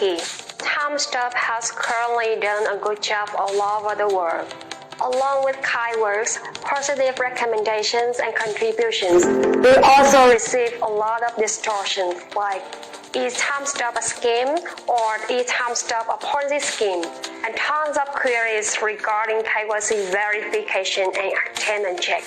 key. Timestop has currently done a good job all over the world. Along with kind words, positive recommendations, and contributions, we also receive a lot of distortions like, is Timestop a scam or is Timestop a Ponzi scheme? And tons of queries regarding KYC verification and attendance check.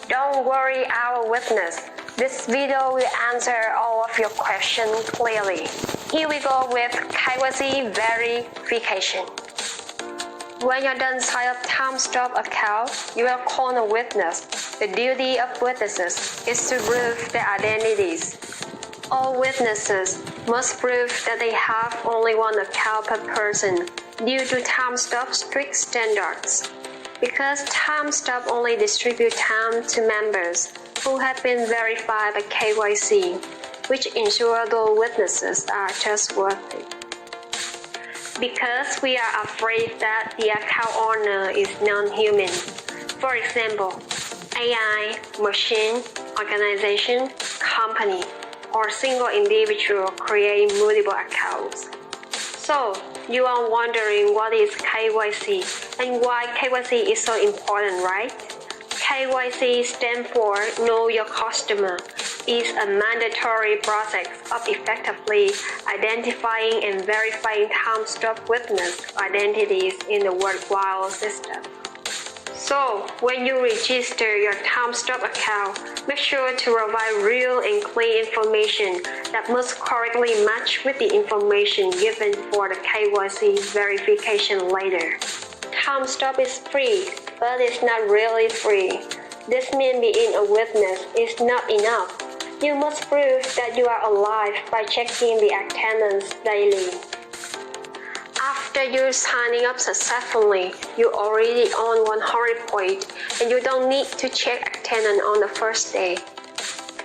Don't worry, our witness. This video will answer all of your questions clearly. Here we go with KYC verification. When you're done sign up Timestop account, you will call a witness. The duty of witnesses is to prove their identities. All witnesses must prove that they have only one account per person due to Timestop's strict standards. Because Timestop only distributes time to members who have been verified by KYC, which ensure those witnesses are trustworthy. Because we are afraid that the account owner is non-human. For example, AI, machine, organization, company, or single individual create multiple accounts. So, you are wondering what is KYC and why KYC is so important, right? KYC stands for Know Your Customer. Is a mandatory process of effectively identifying and verifying Timestop witness identities in the worldwide system. So, when you register your Timestop account, make sure to provide real and clear information that must correctly match with the information given for the KYC verification later. Timestop is free, but it's not really free. This means being a witness is not enough. You must prove that you are alive by checking the attendance daily. After you signing up successfully, you already own 100 points and you don't need to check attendance on the first day.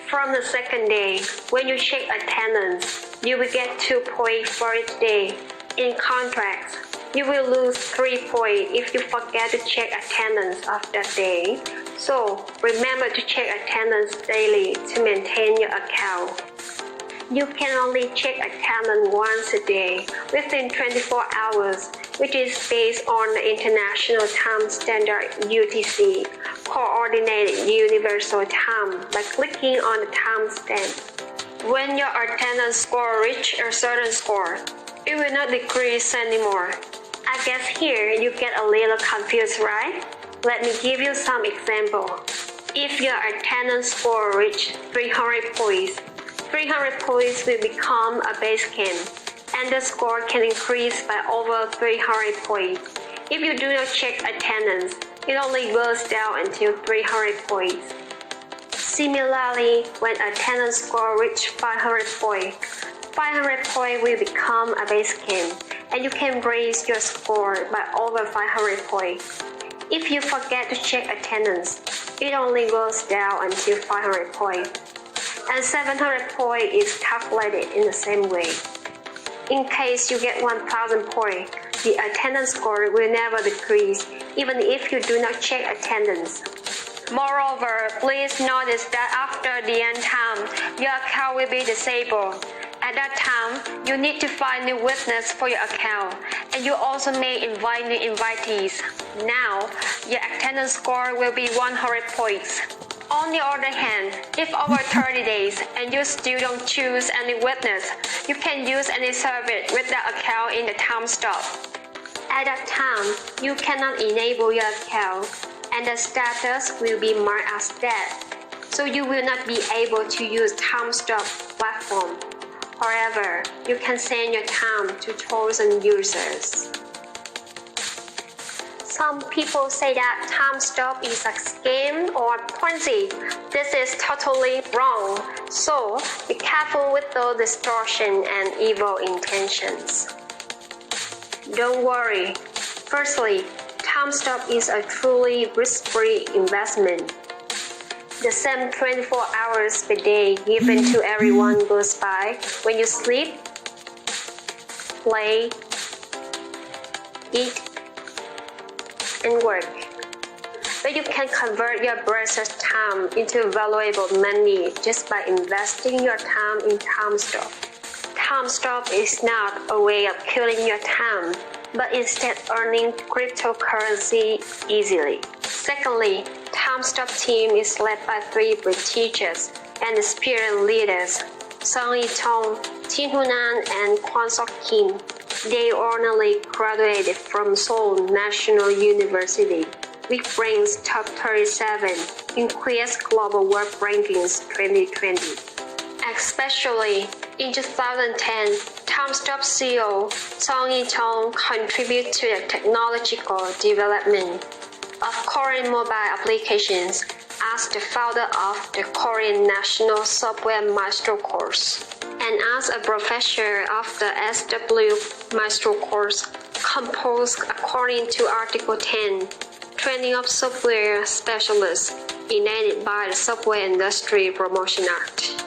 From the second day, when you check attendance, you will get 2 points for each day. In contrast, you will lose 3 points if you forget to check attendance of that day. So, remember to check attendance daily to maintain your account. You can only check attendance once a day within 24 hours, which is based on the International Time Standard UTC, Coordinated Universal Time, by clicking on the timestamp. When your attendance score reaches a certain score, it will not decrease anymore. I guess here you get a little confused, right? Let me give you some example. If your attendance score reaches 300 points, 300 points will become a base camp, and the score can increase by over 300 points. If you do not check attendance, it only goes down until 300 points. Similarly, when attendance score reaches 500 points, 500 points will become a base camp, and you can raise your score by over 500 points. If you forget to check attendance, it only goes down until 500 points. And 700 points is calculated in the same way. In case you get 1000 points, the attendance score will never decrease even if you do not check attendance. Moreover, please notice that after the end time, your account will be disabled. At that time, you need to find new witness for your account, and you also may invite new invitees. Now, your attendance score will be 100 points. On the other hand, if over 30 days and you still don't choose any witness, you can use any service with that account in the Timestop. At that time, you cannot enable your account, and the status will be marked as dead, so you will not be able to use Timestop platform. However, you can send your time to chosen users. Some people say that Timestop is a scam or Ponzi. This is totally wrong. So, be careful with those distortion and evil intentions. Don't worry. Firstly, Timestop is a truly risk-free investment. The same 24 hours per day given to everyone goes by when you sleep, play, eat, and work. But you can convert your precious time into valuable money just by investing your time in Timestop. Timestop is not a way of killing your time, but instead earning cryptocurrency easily. Secondly, Timestop team is led by 3 prestigious and experienced leaders, Song Yi-tong, Tin Hunan, and Kwon Sok-kim. They originally graduated from Seoul National University, which ranks top 37 in Quest Global World Rankings 2020. Especially in 2010, Timestop CEO Song Yi-tong contributed to the technological development of Korean mobile applications as the founder of the Korean National Software Master Course, and as a professor of the SW Master Course composed according to Article 10, Training of Software Specialists, enacted by the Software Industry Promotion Act.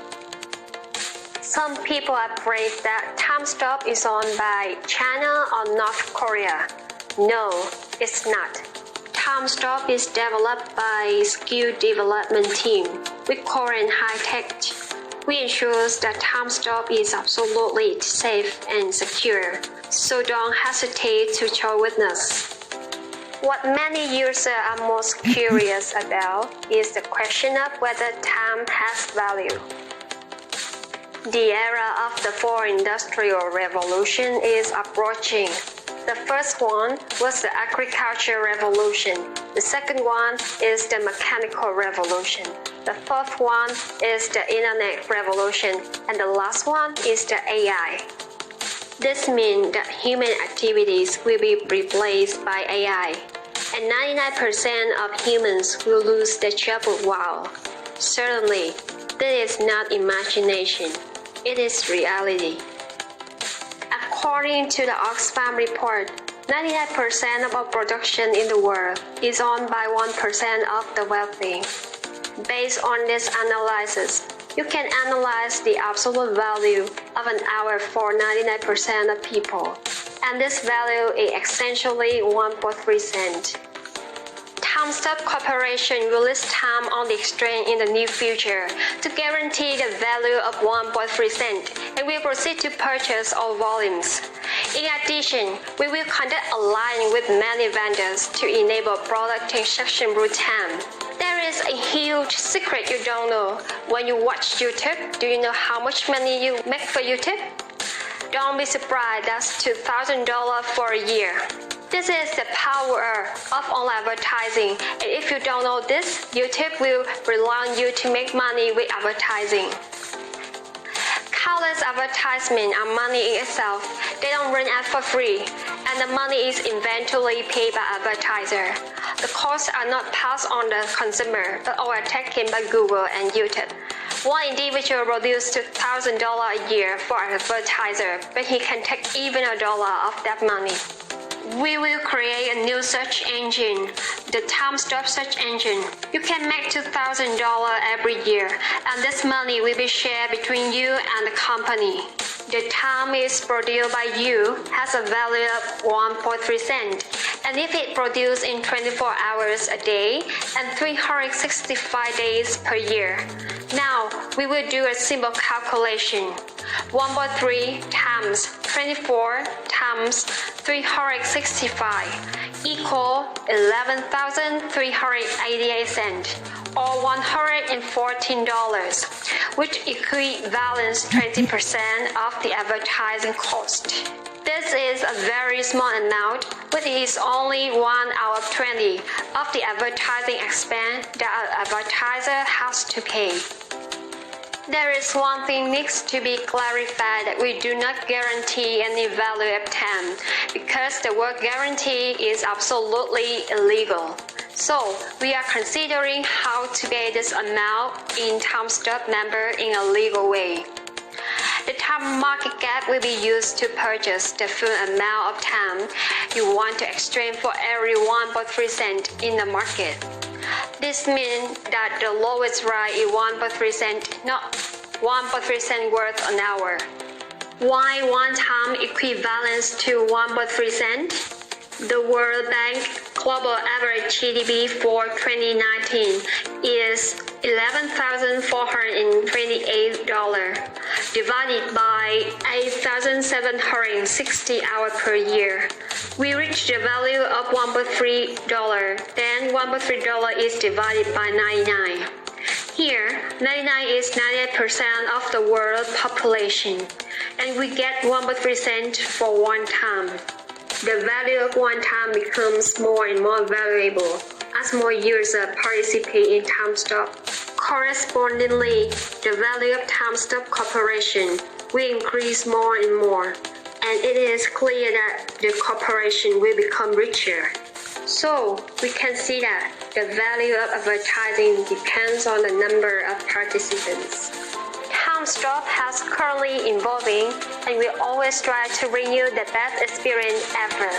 Some people are afraid that Timestop is owned by China or North Korea. No, it's not. Timestop is developed by a skilled development team with Korean high-tech. We ensure that Timestop is absolutely safe and secure, so don't hesitate to join with us. What many users are most curious about is the question of whether time has value. The era of the 4th Industrial Revolution is approaching. The first one was the Agricultural Revolution. The second one is the Mechanical Revolution. The fourth one is the Internet Revolution. And the last one is the AI. This means that human activities will be replaced by AI. And 99% of humans will lose their job for a while. Certainly, this is not imagination. It is reality. According to the Oxfam report, 99% of all production in the world is owned by 1% of the wealthy. Based on this analysis, you can analyze the absolute value of an hour for 99% of people, and this value is essentially 1.3 cents. Timestop Corporation will list time on the exchange in the near future to guarantee the value of 1.3 cents, and we proceed to purchase all volumes. In addition, we will conduct alliance with many vendors to enable product transaction through time. There is a huge secret you don't know. When you watch YouTube, do you know how much money you make for YouTube? Don't be surprised, that's $2,000 for a year. This is the power of online advertising, and if you don't know this, YouTube will rely on you to make money with advertising. Countless advertisements are money in itself. They don't run ads for free, and the money is eventually paid by advertiser. The costs are not passed on the consumer, but are taken by Google and YouTube. One individual produces $2,000 a year for an advertiser, but he can take even $1 of that money. We will create a new search engine, the Timestop search engine. You can make $2,000 every year, and this money will be shared between you and the company. The time is produced by you has a value of 1.3 cents, and if it produced in 24 hours a day and 365 days per year. Now, we will do a simple calculation. 1.3 times 24 times 365 equal 11,388 cents or $114, which equivals 20% of the advertising cost. This is a very small amount, but it is only 1 out of 20 of the advertising expense that an advertiser has to pay. There is one thing needs to be clarified, that we do not guarantee any value of time, because the word guarantee is absolutely illegal. So, we are considering how to pay this amount in Timestop member in a legal way. The time market cap will be used to purchase the full amount of time you want to exchange for every 1.3 cents in the market. This means that the lowest rate is 1.3 cents, not 1.3 cents worth an hour. Why one time equivalents to 1.3 cents? The World Bank Global Average GDP for 2019 is $11,428 divided by 8,760 hours per year. We reach the value of $1.3. Then $1.3 is divided by 99. Here, 99 is 98% of the world population, and we get 1.3 cents for 1 time. The value of 1 time becomes more and more valuable as more users participate in Timestop. Correspondingly, the value of Timestop Corporation will increase more and more, and it is clear that the corporation will become richer. So, we can see that the value of advertising depends on the number of participants. Timestop has currently evolving, and we always try to bring you the best experience ever.